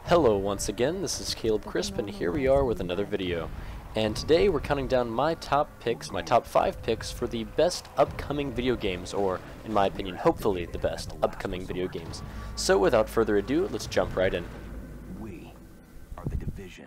Hello once again, this is Caleb Crisp, and here we are with another video. And today we're counting down my top 5 picks for the best upcoming video games, or, in my opinion, hopefully the best upcoming video games. So without further ado, let's jump right in. We are the division.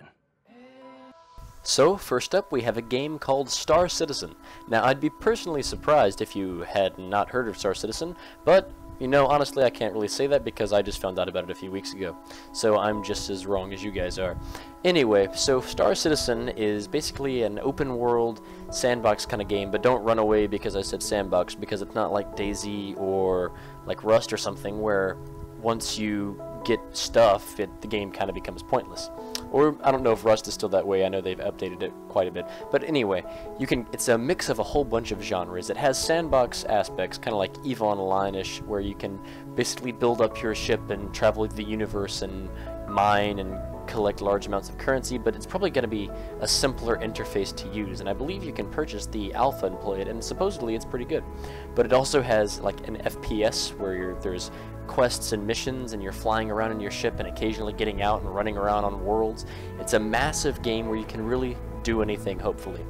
So, first up we have a game called Star Citizen. Now, I'd be personally surprised if you had not heard of Star Citizen, but you know, honestly, I can't really say that because I just found out about it a few weeks ago. So I'm just as wrong as you guys are. Anyway, so Star Citizen is basically an open world sandbox kind of game, but don't run away because I said sandbox, because it's not like DayZ or like Rust or something where once you get stuff, the game kind of becomes pointless. Or, I don't know if Rust is still that way, I know they've updated it quite a bit. But anyway, it's a mix of a whole bunch of genres. It has sandbox aspects, kind of like EVE Online-ish, where you can basically build up your ship and travel the universe and mine and collect large amounts of currency, but it's probably going to be a simpler interface to use, and I believe you can purchase the alpha and play it, and supposedly it's pretty good. But it also has like an FPS where there's quests and missions, and you're flying around in your ship and occasionally getting out and running around on worlds. It's a massive game where you can really do anything, hopefully.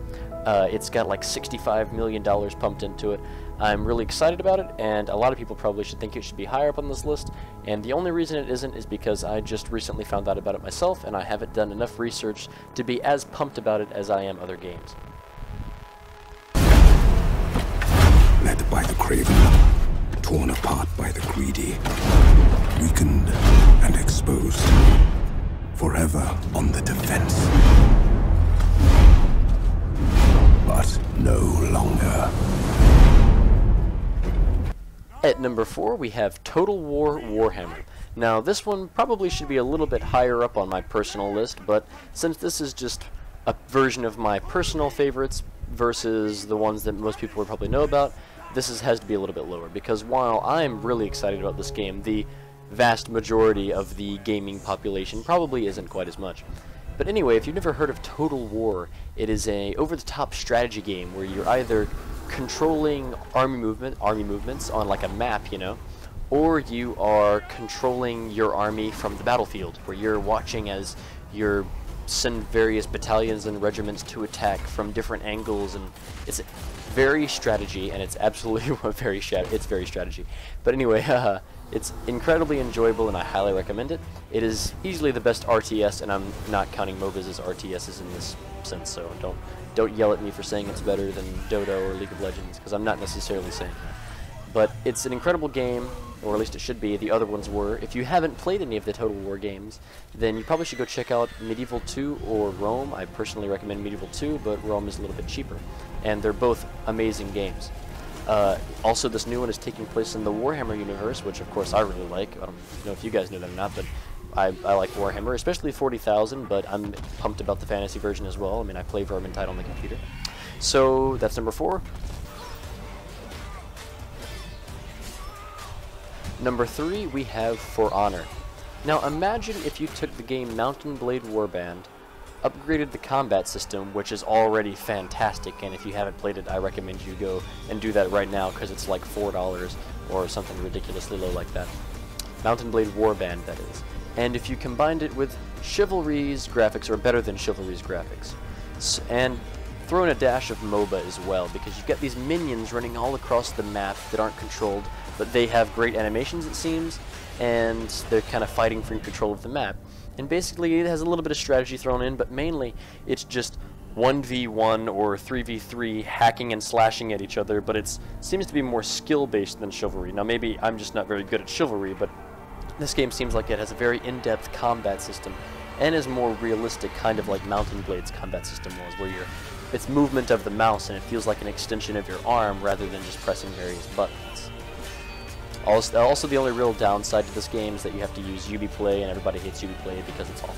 It's got like $65 million pumped into it. I'm really excited about it, and a lot of people probably should think it should be higher up on this list, and the only reason it isn't is because I just recently found out about it myself, and I haven't done enough research to be as pumped about it as I am other games. Led by the craven, torn apart by the greedy, weakened and exposed, forever on the defense. But no longer. At number 4, we have Total War Warhammer. Now, this one probably should be a little bit higher up on my personal list, but since this is just a version of my personal favorites versus the ones that most people would probably know about, this has to be a little bit lower, because while I'm really excited about this game, the vast majority of the gaming population probably isn't quite as much. But anyway, if you've never heard of Total War, it is a over-the-top strategy game where you're either controlling army movements on like a map, you know, or you are controlling your army from the battlefield, where you're watching as you send various battalions and regiments to attack from different angles, and it's very strategy, and it's absolutely very strategy. But anyway, it's incredibly enjoyable, and I highly recommend it. It is easily the best RTS, and I'm not counting MOBAs as RTSs in this sense, so don't yell at me for saying it's better than Dota or League of Legends, because I'm not necessarily saying that. But it's an incredible game, or at least it should be. The other ones were. If you haven't played any of the Total War games, then you probably should go check out Medieval 2 or Rome. I personally recommend Medieval 2, but Rome is a little bit cheaper. And they're both amazing games. Also, this new one is taking place in the Warhammer universe, which of course I really like. I don't know if you guys know that or not, but I like Warhammer, especially 40,000, but I'm pumped about the fantasy version as well. I mean, I play Vermintide on the computer. So, that's number 4. Number 3, we have For Honor. Now, imagine if you took the game Mountain Blade Warband, upgraded the combat system, which is already fantastic, and if you haven't played it, I recommend you go and do that right now, because it's like $4 or something ridiculously low like that. Mountain Blade Warband, that is. And if you combined it with Chivalry's graphics, or better than Chivalry's graphics, and throw in a dash of MOBA as well, because you've got these minions running all across the map that aren't controlled, but they have great animations, it seems, and they're kind of fighting for control of the map. And basically it has a little bit of strategy thrown in, but mainly it's just 1v1 or 3v3 hacking and slashing at each other, but it seems to be more skill-based than Chivalry. Now maybe I'm just not very good at Chivalry, but this game seems like it has a very in-depth combat system, and is more realistic, kind of like Mountain Blade's combat system was, where it's movement of the mouse, and it feels like an extension of your arm rather than just pressing various buttons. Also, the only real downside to this game is that you have to use Ubiplay, and everybody hates Ubiplay because it's awful.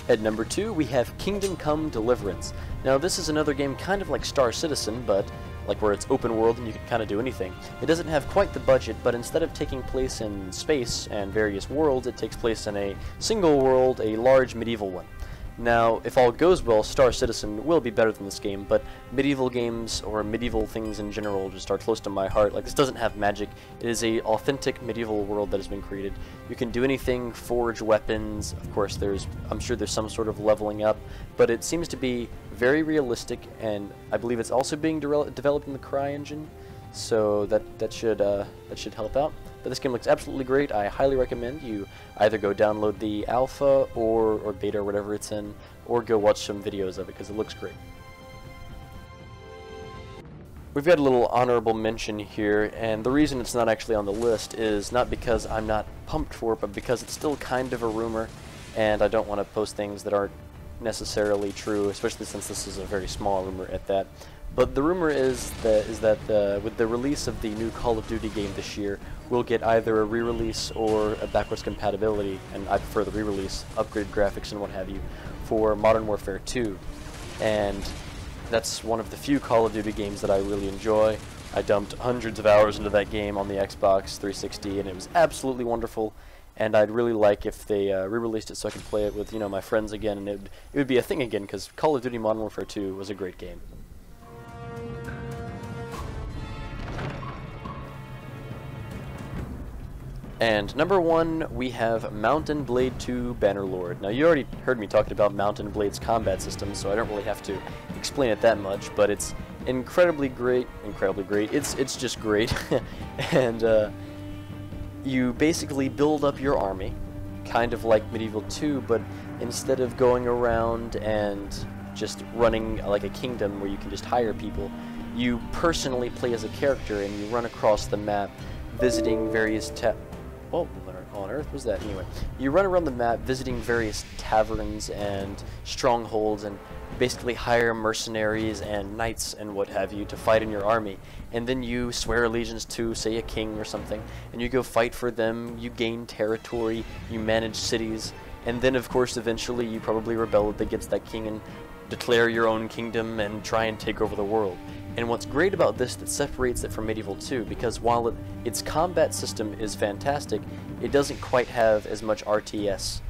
At number 2, we have Kingdom Come Deliverance. Now, this is another game kind of like Star Citizen, but like where it's open world and you can kind of do anything. It doesn't have quite the budget, but instead of taking place in space and various worlds, it takes place in a single world, a large medieval one. Now, if all goes well, Star Citizen will be better than this game, but medieval games, or medieval things in general, just are close to my heart. Like, this doesn't have magic. It is a authentic medieval world that has been created. You can do anything, forge weapons. Of course, I'm sure there's some sort of leveling up, but it seems to be very realistic, and I believe it's also being developed in the CryEngine, so that should help out. But this game looks absolutely great. I highly recommend you either go download the alpha or beta or whatever it's in, or go watch some videos of it because it looks great. We've got a little honorable mention here, and the reason it's not actually on the list is not because I'm not pumped for it, but because it's still kind of a rumor, and I don't want to post things that aren't necessarily true, especially since this is a very small rumor at that. But the rumor is that with the release of the new Call of Duty game this year, we'll get either a re-release or a backwards compatibility, and I prefer the re-release, upgraded graphics and what have you, for Modern Warfare 2. And that's one of the few Call of Duty games that I really enjoy. I dumped hundreds of hours into that game on the Xbox 360, and it was absolutely wonderful. And I'd really like if they re-released it so I could play it with, you know, my friends again, and it would be a thing again, because Call of Duty Modern Warfare 2 was a great game. And number 1, we have Mountain Blade 2 Bannerlord. Now, you already heard me talking about Mountain Blade's combat system, so I don't really have to explain it that much, but it's incredibly great. It's just great. And you basically build up your army, kind of like Medieval 2, but instead of going around and just running like a kingdom where you can just hire people, you personally play as a character and you run across the map visiting various what on earth was that? Anyway, you run around the map visiting various taverns and strongholds and basically hire mercenaries and knights and what have you to fight in your army. And then you swear allegiance to, say, a king or something, and you go fight for them, you gain territory, you manage cities, and then of course eventually you probably rebel against that king and declare your own kingdom and try and take over the world. And what's great about this that separates it from Medieval 2, because while its combat system is fantastic, it doesn't quite have as much RTS,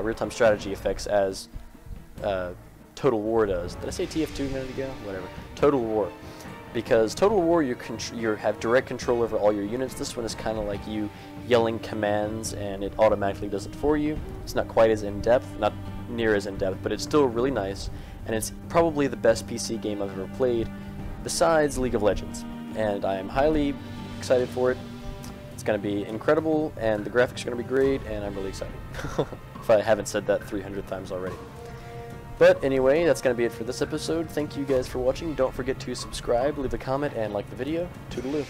real-time strategy effects, as Total War does. Did I say TF2 a minute ago? Whatever. Total War. Because Total War, you have direct control over all your units. This one is kind of like you yelling commands, and it automatically does it for you. It's not quite as in-depth, not near as in-depth, but it's still really nice, and it's probably the best PC game I've ever played, besides League of Legends, and I am highly excited for it. It's going to be incredible, and the graphics are going to be great, and I'm really excited. If I haven't said that 300 times already. But anyway, that's going to be it for this episode. Thank you guys for watching. Don't forget to subscribe, leave a comment, and like the video. Toodaloo.